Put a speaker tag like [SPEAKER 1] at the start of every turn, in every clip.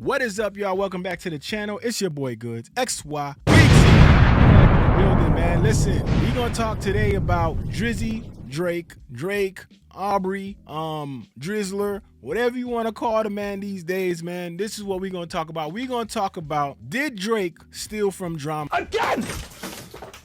[SPEAKER 1] What is up, y'all? Welcome back to the channel. It's your boy Goods, XY. Building, man. Listen, we gonna talk today about Drizzy, Drake, Aubrey, Drizzler, whatever you want to call the man these days, man. This is what we're gonna talk about. We're gonna talk about, did Drake steal from DRAM again?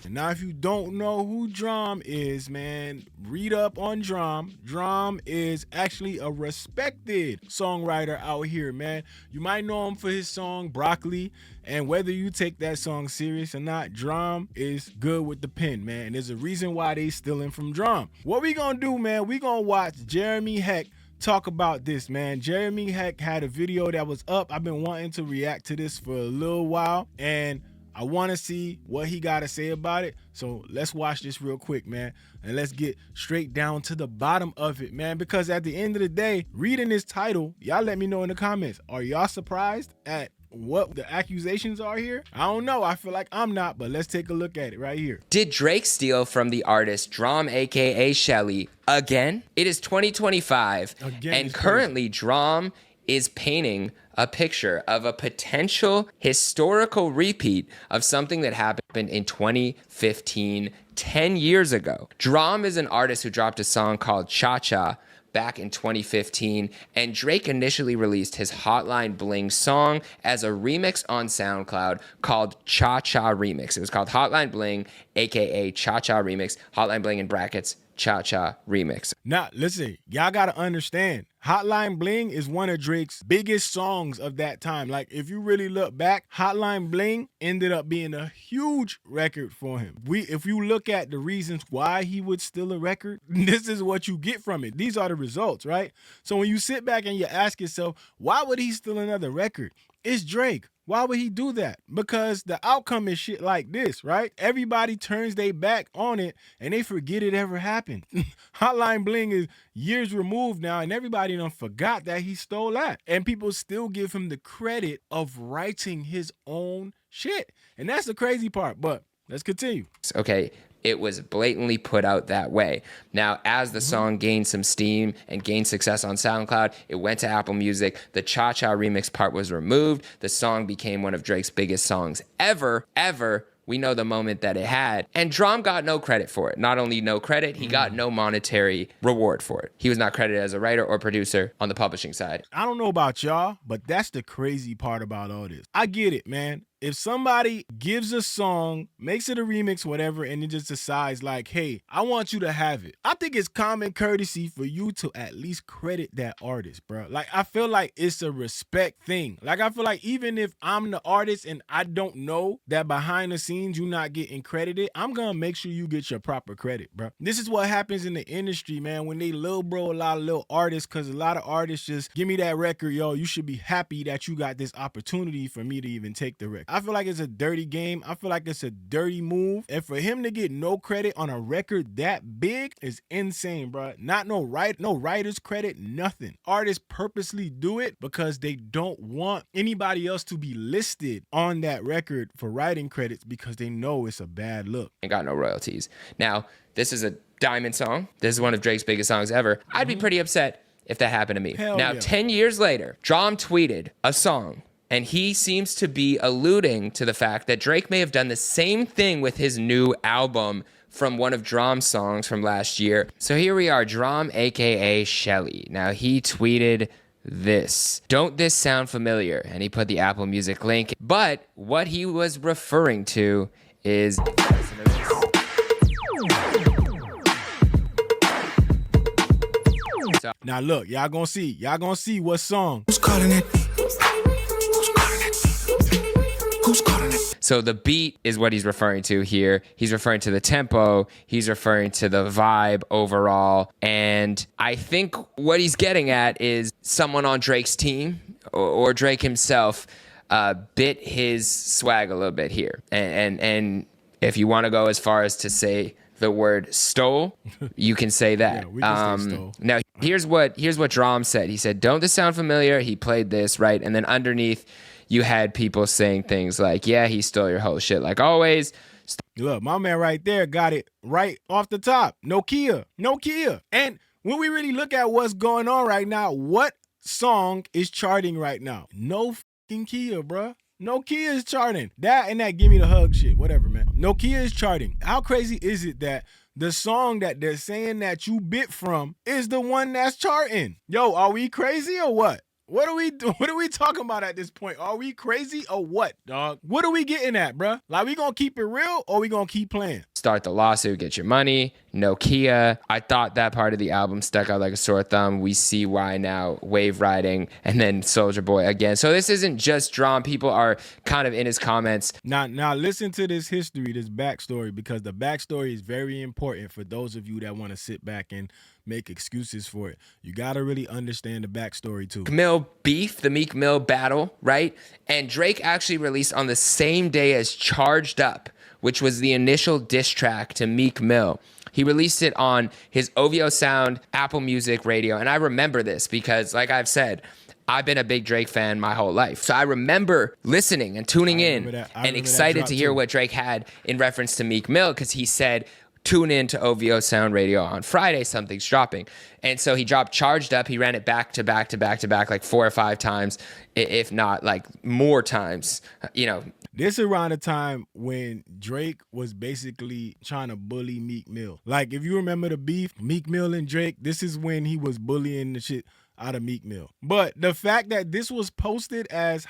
[SPEAKER 1] Now, if you don't know who DRAM is, man, read up on DRAM. DRAM is actually a respected songwriter out here, man. You might know him for his song Broccoli, and whether you take that song serious or not, DRAM is good with the pen, man. And there's a reason why they stealing from DRAM. What we gonna do, man, we gonna watch Jeremy Heck talk about this, man. Jeremy Heck had a video that was up. I've been wanting to react to this for a little while, and I want to see what he got to say about it. So let's watch this real quick, man. And let's get straight down to the bottom of it, man. Because at the end of the day, reading this title, y'all let me know in the comments. Are y'all surprised at what the accusations are here? I don't know. I feel like I'm not, but let's take a look at it right here.
[SPEAKER 2] Did Drake steal from the artist DRAM, aka Shelly, again? It is 2025, and currently DRAM is painting a picture of a potential historical repeat of something that happened in 2015, 10 years ago. DRAM is an artist who dropped a song called Cha Cha back in 2015, and Drake initially released his Hotline Bling song as a remix on SoundCloud called Cha Cha Remix. It was called Hotline Bling, aka Cha Cha Remix, Hotline Bling in brackets, Cha Cha Remix.
[SPEAKER 1] Now, listen, y'all gotta understand, Hotline Bling is one of Drake's biggest songs of that time. Like, if you really look back, Hotline Bling ended up being a huge record for him. If you look at the reasons why he would steal a record, this is what you get from it. These are the results, right? So when you sit back and you ask yourself, why would he steal another record? It's Drake. Why would he do that? Because the outcome is shit like this, right? Everybody turns their back on it and they forget it ever happened. Hotline Bling is years removed now, and everybody done forgot that he stole that. And people still give him the credit of writing his own shit. And that's the crazy part, but let's continue.
[SPEAKER 2] Okay, it was blatantly put out that way. Now, as the song gained some steam and gained success on SoundCloud, it went to Apple Music. The Cha Cha remix part was removed. The song became one of Drake's biggest songs ever. We know the moment that it had. And DRAM got no credit for it. Not only no credit, he got no monetary reward for it. He was not credited as a writer or producer on the publishing side.
[SPEAKER 1] I don't know about y'all, but that's the crazy part about all this. I get it, man. If somebody gives a song, makes it a remix, whatever, and then just decides like, hey, I want you to have it, I think it's common courtesy for you to at least credit that artist, bro. Like, I feel like it's a respect thing. Like, I feel like even if I'm the artist and I don't know that behind the scenes you're not getting credited, I'm gonna make sure you get your proper credit, bro. This is what happens in the industry, man, when they little bro a lot of little artists, because a lot of artists just give me that record, yo, you should be happy that you got this opportunity for me to even take the record. I feel like it's a dirty game. I feel like it's a dirty move. And for him to get no credit on a record that big is insane, bro. Not no writer's credit, nothing. Artists purposely do it because they don't want anybody else to be listed on that record for writing credits because they know it's a bad look.
[SPEAKER 2] And got no royalties. Now, this is a diamond song. This is one of Drake's biggest songs ever. I'd be pretty upset if that happened to me.
[SPEAKER 1] Hell
[SPEAKER 2] now,
[SPEAKER 1] yeah.
[SPEAKER 2] 10 years later, DRAM tweeted a song, and he seems to be alluding to the fact that Drake may have done the same thing with his new album from one of DRAM's songs from last year. So here we are, DRAM, aka Shelly. Now, he tweeted this: "Don't this sound familiar?" And he put the Apple Music link. But what he was referring to is...
[SPEAKER 1] Now look, y'all gonna see what song.
[SPEAKER 3] Who's calling it? Who's calling it?
[SPEAKER 2] So the beat is what he's referring to here. He's referring to the tempo. He's referring to the vibe overall. And I think what he's getting at is someone on Drake's team or Drake himself bit his swag a little bit here. And if you want to go as far as to say the word stole, you can say that.
[SPEAKER 1] Yeah, we can say stole.
[SPEAKER 2] Now, here's what DRAM said. He said, "Don't this sound familiar?" He played this, right? And then underneath, you had people saying things like, "Yeah, he stole your whole shit like always."
[SPEAKER 1] Look, my man right there got it right off the top. Nokia. And when we really look at what's going on right now, what song is charting right now? No Kia, bruh. No Kia is charting. That and that give me the hug shit. Whatever, man. No Kia is charting. How crazy is it that the song that they're saying that you bit from is the one that's charting? Yo, are we crazy or what? What are we talking about at this point? Are we crazy or what, dog? What are we getting at, bruh? Like, we gonna keep it real or we gonna keep playing?
[SPEAKER 2] Start the lawsuit, get your money, Nokia. I thought that part of the album stuck out like a sore thumb. We see why now. Wave Riding, and then Soulja Boy again. So this isn't just DRAM. People are kind of in his comments.
[SPEAKER 1] Now listen to this history, this backstory, because the backstory is very important for those of you that want to sit back and make excuses for it. You got to really understand the backstory too.
[SPEAKER 2] Meek Mill beef, the Meek Mill battle, right? And Drake actually released on the same day as Charged Up, which was the initial diss track to Meek Mill. He released it on his OVO Sound, Apple Music, radio. And I remember this because, like I've said, I've been a big Drake fan my whole life. So I remember listening and tuning in and excited to hear what Drake had in reference to Meek Mill, because he said, tune in to OVO Sound Radio on Friday, something's dropping. And so he dropped Charged Up. He ran it back to back to back to back like 4 or 5 times, if not like more times, you know.
[SPEAKER 1] This around the time when Drake was basically trying to bully Meek Mill. Like, if you remember the beef, Meek Mill and Drake, this is when he was bullying the shit out of Meek Mill. But the fact that this was posted as the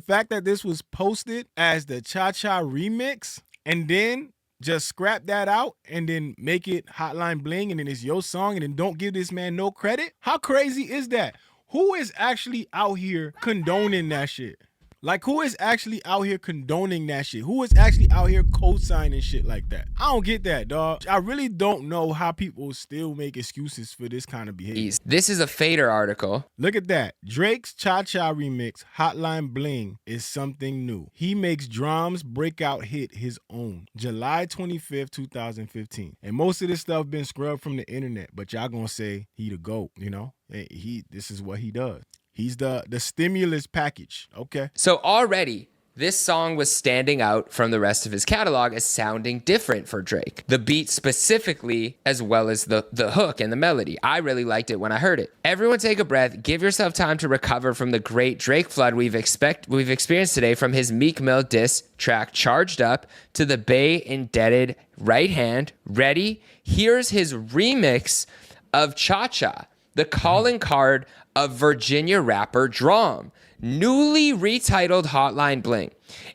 [SPEAKER 1] fact that this was posted as the Cha-Cha remix, and then just scrap that out and then make it Hotline Bling, and then it's your song, and then don't give this man no credit. How crazy is that? Who is actually out here condoning that shit? Like, who is actually out here condoning that shit? Who is actually out here co-signing shit like that? I don't get that, dog. I really don't know how people still make excuses for this kind of behavior.
[SPEAKER 2] This is a Fader article.
[SPEAKER 1] Look at that. Drake's Cha-Cha remix, Hotline Bling, is something new. He makes DRAM's breakout hit his own. July 25th, 2015. And most of this stuff been scrubbed from the internet, but y'all gonna say he the GOAT, you know? This is what he does. He's the stimulus package, okay?
[SPEAKER 2] So already, this song was standing out from the rest of his catalog as sounding different for Drake. The beat specifically, as well as the hook and the melody. I really liked it when I heard it. Everyone take a breath. Give yourself time to recover from the great Drake flood we've experienced today, from his Meek Mill diss track Charged Up to the Bay indebted Right Hand. Ready? Here's his remix of Cha-Cha, the calling card of Virginia rapper DRAM, newly retitled Hotline Bling.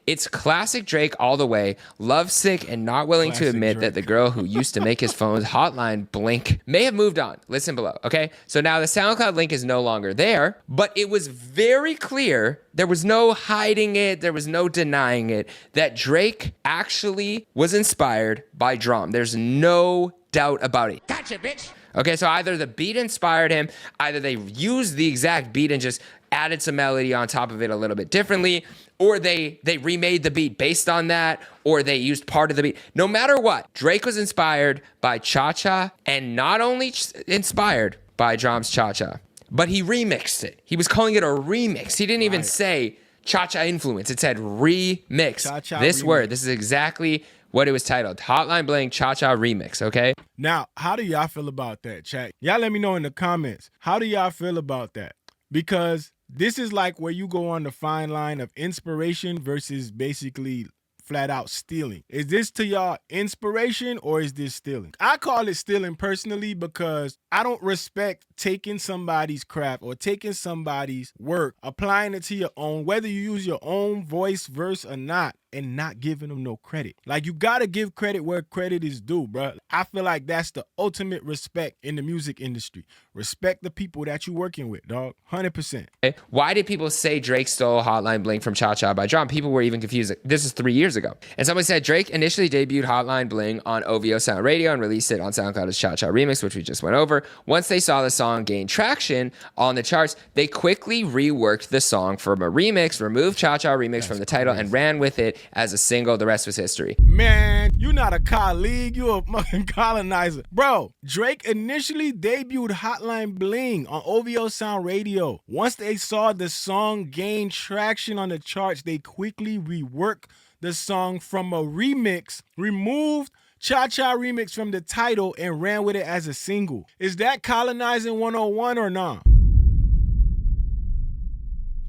[SPEAKER 2] It's classic Drake all the way, lovesick and not willing to admit that the girl who used to make his phone's hotline blink may have moved on. Listen below, okay? So now the SoundCloud link is no longer there, but it was very clear, there was no hiding it, there was no denying it, that Drake actually was inspired by DRAM. There's no doubt about it.
[SPEAKER 3] Gotcha, bitch.
[SPEAKER 2] Okay, so either the beat inspired him, either they used the exact beat and just added some melody on top of it a little bit differently, or they remade the beat based on that, or they used part of the beat. No matter what, Drake was inspired by Cha-Cha, and not only inspired by DRAM's Cha-Cha, but he remixed it. He was calling it a remix. He didn't even say Cha-Cha influence. It said remix.
[SPEAKER 1] Cha-Cha
[SPEAKER 2] this
[SPEAKER 1] remix.
[SPEAKER 2] word, this is exactly what it was titled. Hotline Bling Cha-Cha remix, okay?
[SPEAKER 1] Now, how do y'all feel about that, chat? Y'all let me know in the comments. How do y'all feel about that? Because this is like where you go on the fine line of inspiration versus basically flat out stealing. Is this to y'all inspiration or is this stealing? I call it stealing personally because I don't respect taking somebody's craft or taking somebody's work, applying it to your own, whether you use your own voice, verse or not, and not giving them no credit. Like, you gotta give credit where credit is due, bro. I feel like that's the ultimate respect in the music industry. Respect the people that you're working with, dog. 100%.
[SPEAKER 2] Why did people say Drake stole Hotline Bling from Cha-Cha by DRAM? People were even confused. This is 3 years ago. And someone said Drake initially debuted Hotline Bling on OVO Sound Radio and released it on SoundCloud as Cha-Cha Remix, which we just went over. Once they saw the song gain traction on the charts, they quickly reworked the song from a remix, removed Cha-Cha Remix from the title, and ran with it as a single. The rest was history.
[SPEAKER 1] Man, you're not a colleague, you a fucking colonizer. Bro, Drake initially debuted Hotline Bling on OVO Sound Radio. Once they saw the song gain traction on the charts, they quickly reworked the song from a remix, removed Cha-Cha Remix from the title, and ran with it as a single. Is that colonizing 101 or not?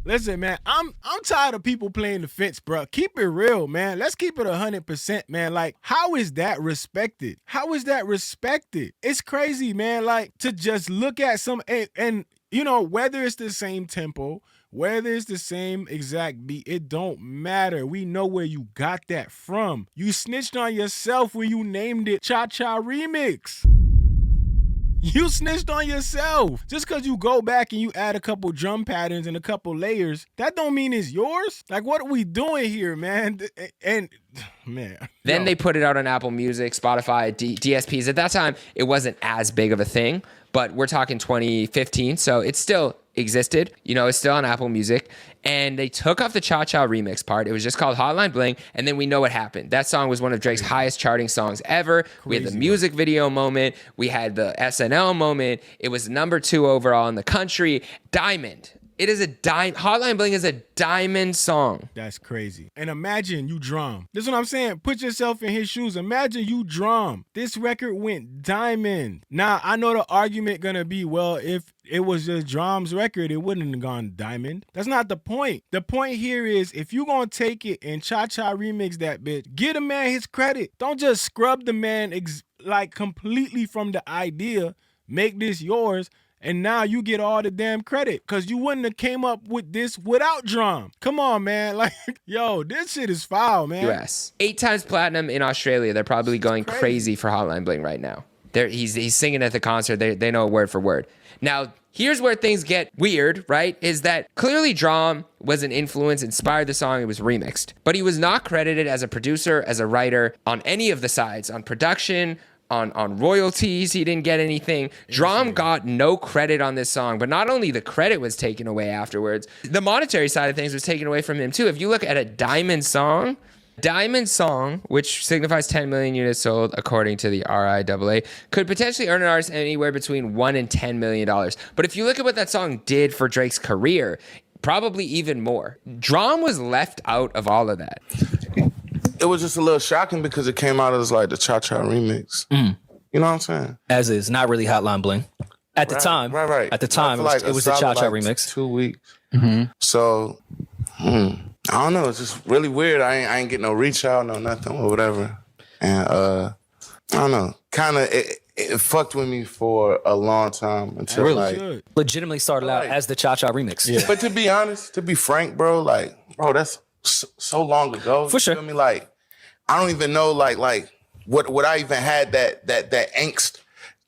[SPEAKER 1] Listen, man, I'm tired of people playing the fence, bro. Keep it real, man. Let's keep it 100%, man. Like, how is that respected? How is that respected? It's crazy, man. Like, to just look at some and you know, whether it's the same tempo, whether it's the same exact beat, it don't matter. We know where you got that from. You snitched on yourself when you named it Cha Cha Remix. You snitched on yourself. Just because you go back and you add a couple drum patterns and a couple layers, that don't mean it's yours. Like, what are we doing here, man? And man.
[SPEAKER 2] Then they put it out on Apple Music, Spotify, DSPs. At that time, it wasn't as big of a thing, but we're talking 2015, so it still existed. You know, it's still on Apple Music. And they took off the Cha Cha remix part. It was just called Hotline Bling. And then we know what happened. That song was one of Drake's highest charting songs ever. We had the music video moment. We had the SNL moment. It was #2 overall in the country. Diamond. It is a Hotline Bling is a diamond song.
[SPEAKER 1] That's crazy. And imagine you drum. This is what I'm saying. Put yourself in his shoes. Imagine you drum. This record went diamond. Now, I know the argument gonna be, well, if it was just Drum's record, it wouldn't have gone diamond. That's not the point. The point here is, if you gonna take it and Cha-Cha remix that bitch, get a man his credit. Don't just scrub the man like completely from the idea. Make this yours. And now you get all the damn credit because you wouldn't have came up with this without Drum. Come on, man. Like, yo, this shit is foul, man.
[SPEAKER 2] US. 8 times platinum in Australia. They're probably going crazy for Hotline Bling right now. He's singing at the concert. They know it word for word. Now, here's where things get weird, right? Is that clearly Drum was an influence, inspired the song, it was remixed. But he was not credited as a producer, as a writer, on any of the sides, on production, on royalties. He didn't get anything. Drum got no credit on this song, but not only the credit was taken away afterwards, the monetary side of things was taken away from him too. If you look at a diamond song, which signifies 10 million units sold according to the RIAA, could potentially earn an artist anywhere between $1 and $10 million. But if you look at what that song did for Drake's career, probably even more. Drum was left out of all of that.
[SPEAKER 4] It was just a little shocking because it came out as like the Cha Cha remix. You know what I'm saying?
[SPEAKER 5] As is, not really Hotline Bling. At the time.
[SPEAKER 4] Right.
[SPEAKER 5] At the time, it was the Cha Cha remix.
[SPEAKER 4] 2 weeks. So, I don't know. It's just really weird. I ain't getting no reach out, no nothing or whatever. And I don't know. Kind of, it fucked with me for a long time until
[SPEAKER 5] really legitimately started out as the Cha Cha remix.
[SPEAKER 4] Yeah. But to be honest, to be frank, bro, that's so long ago.
[SPEAKER 5] For sure.
[SPEAKER 4] You feel me? Like, I don't even know like what I even had that angst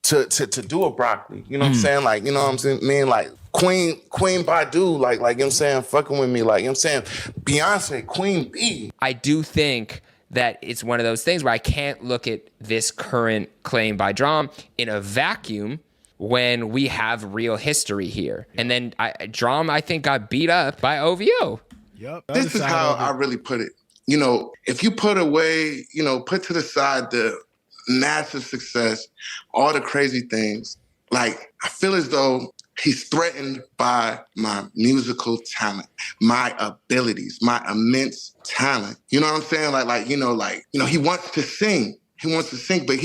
[SPEAKER 4] to do a broccoli. You know what I'm saying? Like, you know what I'm saying? Man, like Queen Badu, like, you know what I'm saying, fucking with me, like, you know what I'm saying? Beyonce, Queen B.
[SPEAKER 2] I do think that it's one of those things where I can't look at this current claim by Drum in a vacuum when we have real history here. And then Drum, I think, got beat up by OVO.
[SPEAKER 1] Yep.
[SPEAKER 4] This is how I really put it. You know, if you put away, you know, put to the side the massive success, all the crazy things, like, I feel as though he's threatened by my musical talent, my abilities, my immense talent. You know what I'm saying? Like, he wants to sing. He wants to sing, but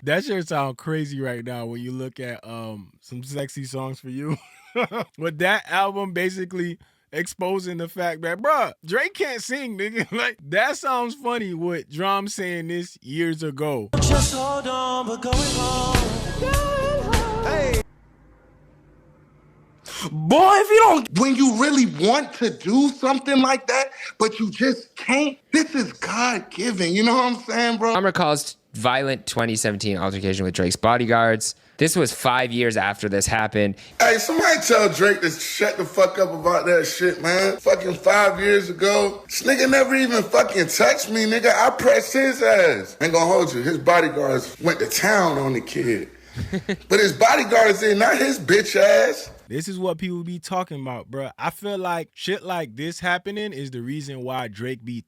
[SPEAKER 1] that sure sound crazy right now when you look at some sexy songs for you. With that album basically exposing the fact that, bruh, Drake can't sing, nigga. Like, that sounds funny with Drum saying this years ago.
[SPEAKER 3] Just hold on, we're going home.
[SPEAKER 4] Hey. Boy, if you don't, when you really want to do something like that, but you just can't, this is God-given. You know what I'm saying, bro?
[SPEAKER 2] Drum recalls violent 2017 altercation with Drake's bodyguards. This was 5 years after this happened.
[SPEAKER 4] Hey, somebody tell Drake to shut the fuck up about that shit, man. Fucking 5 years ago. This nigga never even fucking touched me, nigga. I pressed his ass. Ain't gonna hold you. His bodyguards went to town on the kid. But his bodyguards did, not his bitch ass.
[SPEAKER 1] This is what people be talking about, bro. I feel like shit like this happening is the reason why Drake be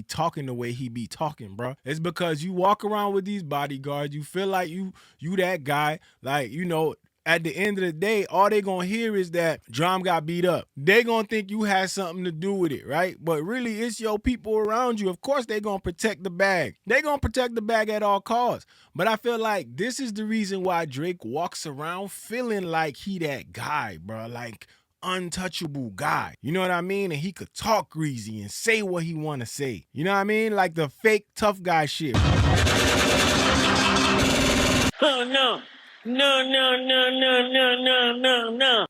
[SPEAKER 1] talking the way he be talking, bro. It's because you walk around with these bodyguards, you feel like you that guy, like, you know, at the end of the day, all they gonna hear is that Drum got beat up. They gonna think you had something to do with it, right? But really, it's your people around you. Of course, they gonna protect the bag. They gonna protect the bag at all costs. But I feel like this is the reason why Drake walks around feeling like he that guy, bro. Like, untouchable guy. You know what I mean? And he could talk greasy and say what he want to say. You know what I mean? Like the fake tough guy shit.
[SPEAKER 3] Oh, no. No.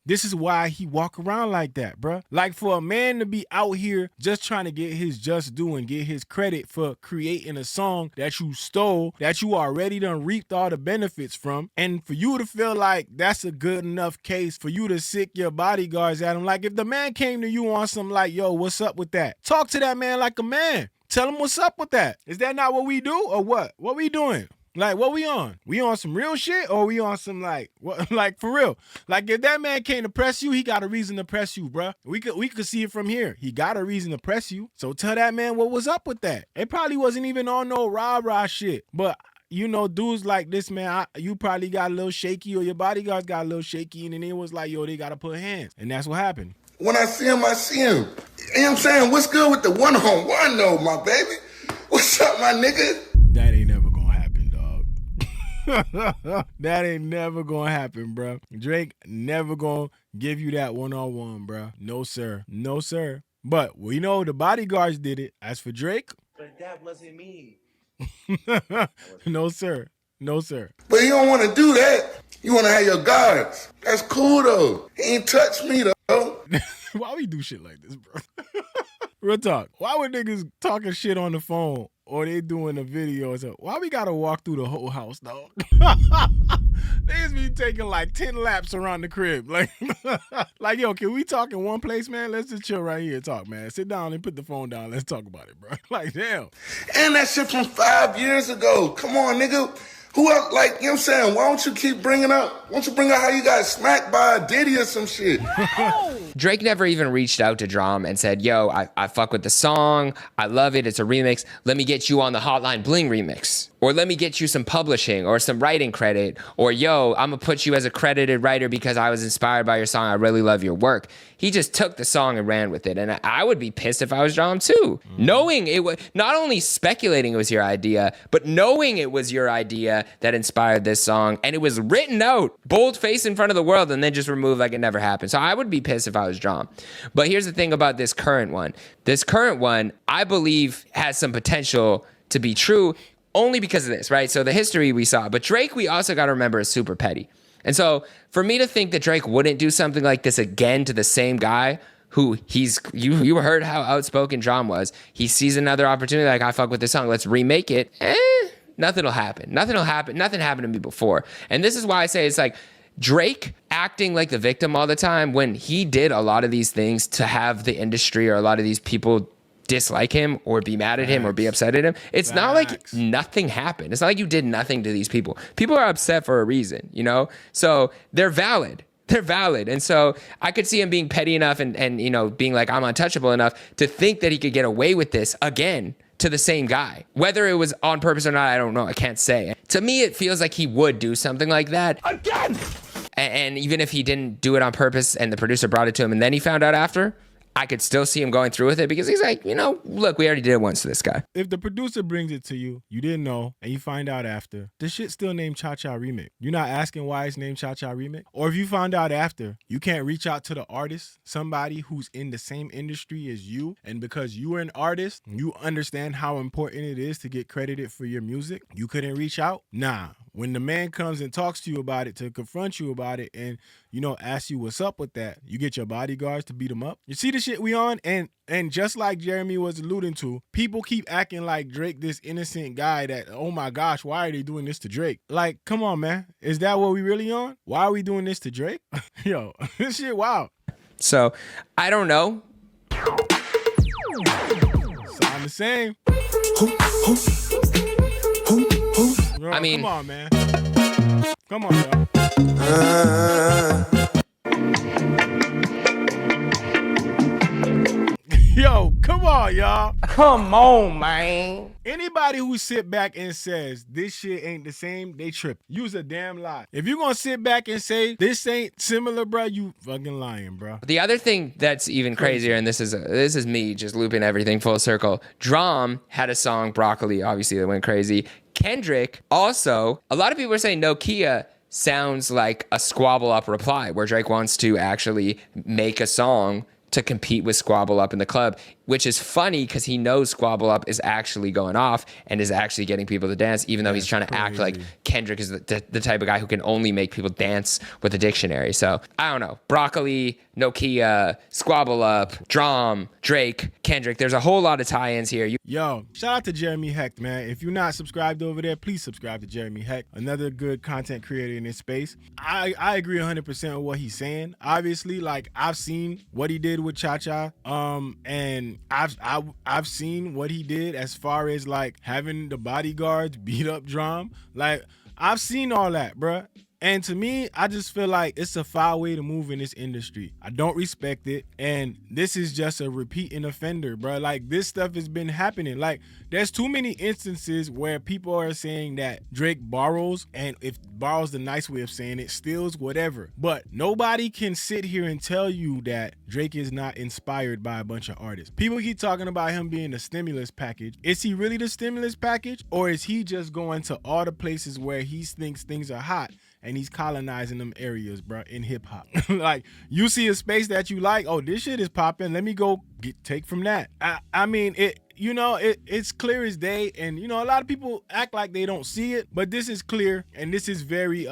[SPEAKER 1] This is why he walk around like that, bruh. Like for a man to be out here just trying to get his just due and get his credit for creating a song that you stole, that you already done reaped all the benefits from, and for you to feel like that's a good enough case for you to sick your bodyguards at him. Like if the man came to you on some like, yo, what's up with that? Talk to that man like a man. Tell him what's up with that. Is that not what we do or what? What we doing? Like, what we on? We on some real shit or we on some like, what, like for real? Like if that man came to press you, he got a reason to press you, bruh. We could see it from here. He got a reason to press you. So tell that man what was up with that. It probably wasn't even on no rah-rah shit. But, you know, dudes like this, man, you probably got a little shaky or your bodyguards got a little shaky and then it was like, yo, they got to put hands. And that's what happened.
[SPEAKER 4] When I see him, I see him. You know what I'm saying? What's good with the one-on-one though, my baby? What's up, my nigga?
[SPEAKER 1] That ain't never gonna happen, dog. That ain't never gonna happen, bro. Drake never gonna give you that one-on-one, bro. No, sir. No, sir. But we know the bodyguards did it. As for Drake,
[SPEAKER 3] But that wasn't me.
[SPEAKER 1] no, sir. No, sir.
[SPEAKER 4] But you don't want to do that. You want to have your guards. That's cool, though. He ain't touched me, though.
[SPEAKER 1] Why we do shit like this, bro? Real talk. Why would niggas talking shit on the phone or they doing a video or something? Why we gotta walk through the whole house, dog? Niggas be taking like 10 laps around the crib. Like, like, yo, can we talk in one place, man? Let's just chill right here and talk, man. Sit down and put the phone down. Let's talk about it, bro. Like, damn.
[SPEAKER 4] And that shit from 5 years ago. Come on, nigga. Who else, like, you know what I'm saying? Why don't you keep bringing up, why don't you bring up how you got smacked by a Diddy or some shit?
[SPEAKER 2] Drake never even reached out to Drum and said, yo, I fuck with the song. I love it. It's a remix. Let me get you on the Hotline Bling remix. Or let me get you some publishing or some writing credit. Or, yo, I'm going to put you as a credited writer because I was inspired by your song. I really love your work. He just took the song and ran with it. And I would be pissed if I was Drum too. Knowing it was, not only speculating it was your idea, but knowing it was your idea that inspired this song. And it was written out, bold face in front of the world, and then just removed like it never happened. So I would be pissed if I was Drum. But here's the thing about this current one. This current one, I believe, has some potential to be true only because of this, right? So the history we saw. But Drake, we also got to remember, is super petty. And so for me to think that Drake wouldn't do something like this again to the same guy who you heard how outspoken Drum was. He sees another opportunity, like, I fuck with this song, let's remake it. Nothing will happen. Nothing will happen. Nothing happened to me before. And this is why I say it's like Drake acting like the victim all the time when he did a lot of these things to have the industry or a lot of these people dislike him or be mad at him or be upset at him. It's not like nothing happened. It's not like you did nothing to these people. People are upset for a reason, you know? So they're valid. They're valid. And so I could see him being petty enough and you know, being like, I'm untouchable enough to think that he could get away with this again to the same guy. Whether it was on purpose or not, I don't know. I can't say. To me, it feels like he would do something like that. Again! And even if he didn't do it on purpose and the producer brought it to him and then he found out after, I could still see him going through with it because he's like, you know, look, we already did it once to this guy.
[SPEAKER 1] If the producer brings it to you, you didn't know, and you find out after, the shit's still named Cha Cha Remix. You're not asking why it's named Cha Cha Remix. Or if you found out after, you can't reach out to the artist, somebody who's in the same industry as you, and because you are an artist, you understand how important it is to get credited for your music, you couldn't reach out? Nah. When the man comes and talks to you about it, to confront you about it, and, you know, ask you what's up with that, you get your bodyguards to beat him up. You see the shit we on? And just like Jeremy was alluding to, people keep acting like Drake this innocent guy that, oh my gosh, why are they doing this to Drake? Like, come on, man. Is that what we really on? Why are we doing this to Drake? Yo, this shit wild.
[SPEAKER 2] So, I don't know.
[SPEAKER 1] Sound the same. Bro,
[SPEAKER 2] I mean,
[SPEAKER 1] come on, man. Come on, y'all. Yo, come on, y'all.
[SPEAKER 3] Come on, man.
[SPEAKER 1] Anybody Anybody who sit back and says this shit ain't the same, they trip. Use a damn lie. If you gonna sit back and say this ain't similar, bro, you fucking lying, bro.
[SPEAKER 2] The other thing that's even crazier, and this is me just looping everything full circle. DRAM had a song, Broccoli, obviously that went crazy. Kendrick also, a lot of people are saying Nokia sounds like a Squabble Up reply, where Drake wants to actually make a song to compete with Squabble Up in the club, which is funny because he knows Squabble Up is actually going off and is actually getting people to dance, even though he's trying to act like Kendrick is the type of guy who can only make people dance with a dictionary. So I don't know. Broccoli, Nokia, Squabble Up, DRAM, Drake, Kendrick. There's a whole lot of tie-ins here.
[SPEAKER 1] Yo, shout out to Jeremy Hecht, man. If you're not subscribed over there, please subscribe to Jeremy Hecht, another good content creator in this space. I agree 100% with what he's saying. Obviously, like, I've seen what he did with Cha-Cha, and I've seen what he did as far as like having the bodyguards beat up DRAM. Like, I've seen all that, bruh. And to me, I just feel like it's a foul way to move in this industry. I don't respect it. And this is just a repeating offender, bro. Like, this stuff has been happening. Like, there's too many instances where people are saying that Drake borrows, and if borrows the nice way of saying it, steals, whatever. But nobody can sit here and tell you that Drake is not inspired by a bunch of artists. People keep talking about him being the stimulus package. Is he really the stimulus package? Or is he just going to all the places where he thinks things are hot and he's colonizing them areas, bro, in hip hop? Like, you see a space that you like, oh, this shit is popping, let me go take from that. I mean, it's clear as day, and a lot of people act like they don't see it, but this is clear and this is very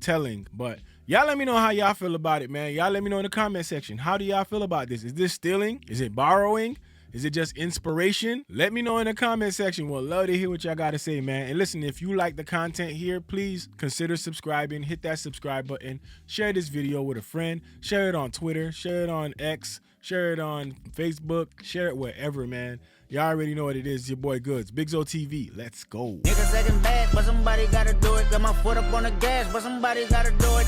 [SPEAKER 1] telling. But y'all let me know how y'all feel about it, man. Y'all let me know in the comment section. How do y'all feel about this? Is this stealing? Is it borrowing? Is it just inspiration? Let me know in the comment section. We'll love to hear what y'all got to say, man. And listen, if you like the content here, please consider subscribing. Hit that subscribe button. Share this video with a friend. Share it on Twitter. Share it on X. Share it on Facebook. Share it wherever, man. Y'all already know what it is. Your boy Goods. BigZoeTV. Let's go.
[SPEAKER 6] Niggas acting bad, but somebody gotta do it. Got my foot up on the gas, but somebody gotta do it.